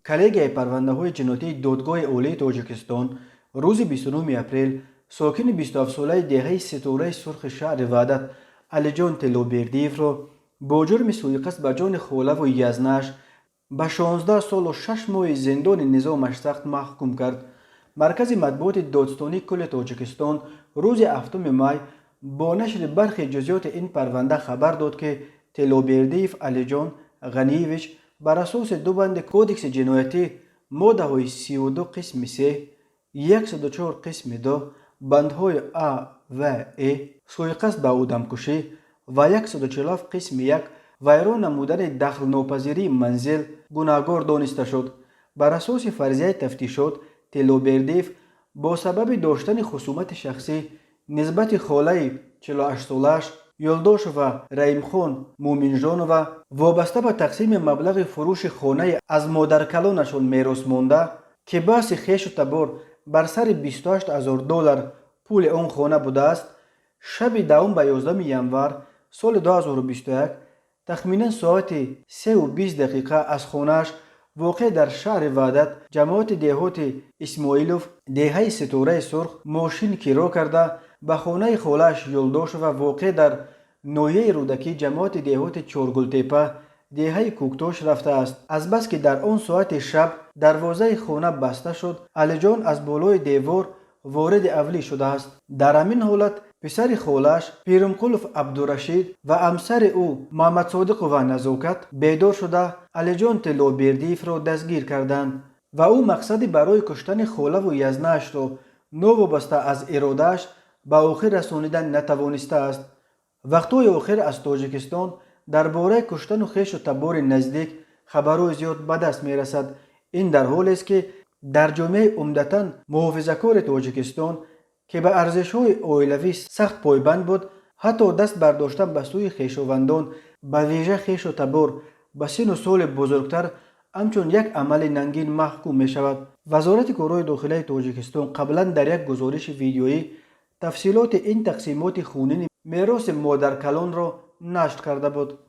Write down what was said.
کلیگه پرونده های جنایی دادگاه اولی تاجیکستان روز 29 اپریل ساکن 27 ساله دهه ستاره سرخ شهر وحدت علی جان تلوبردیف را با جرم سوءقصد به جان خاله و یزنش به 16 سال و 6 ماه زندان نظامش سخت محکوم کرد. مرکز مطبوعات دادستانی کل تاجیکستان روز 7 می با نشر برخی جزئیات این پرونده خبر داد که تلوبردیف علی جان غنیویچ بر اساس دو بند کودکس جنایتی ماده های 32 قسم 3 104 قسم 2 بندهای A و E سوءقصد به آدمکشی و 147 قسم 1 ویران نمودن دخل ناپذیری منزل گناهکار دانسته شد. بر اساس فرضیه تفتیشات تلوبردیف با سبب داشتن خصومت شخصی نسبت خاله 48 سالش یلداش و رحیم خان مومنجانова وابسته به تقسیم مبلغ فروش خانه از مادرکلانشان میراث مانده که بحث خویش و تبار بر سر 28,000 دلار پول آن خانه بوده است، شب دوم به 11 ینور سال 2021 تخمینا ساعت 3:20 از خانهش واقع در شهر وحدت جماعت دهات اسماعیلوف دهه ستاره سرخ ماشین کرا کرده به خانه خالش یلداش و واقع در نویه رودکی جماعت دهات چارگلتپه دهه کوکتاش رفته است. از بس که در آن ساعت شب دروازه خانه بسته شد، علی جان از بالای دیوار وارد اولی شده است. در همین حالت پسر خالش پیرمقلف عبدالرشید و همسر او محمد صادق و نزاکت بیدار شده علی جان تلوبردیف را دستگیر کردند و او مقصد برای کشتن خاله و یزنه‌اش را نوابسته از ارادهش به آخر رسانیدن نتوانسته است. وقتهای آخر از تاجیکستان درباره کشتن و خویش و تبار نزدیک خبرهای زیاد به دست می رسد. این در حالی است که در جامعه عمدتاً محافظه‌کار تاجیکستان که به ارزش‌های عائلوی سخت پایبند بود، حتی دست برداشتن به سوی خویشاوندان به ویژه خویش و تبار به سن و سال بزرگتر همچون یک عمل ننگین محکوم می شود. وزارت کارهای داخلی تاجیکستان قبلا در یک گزارش ویدیویی تفصیلات این تقسیمات خونین میراث مادرکلان را نشر کرده بود.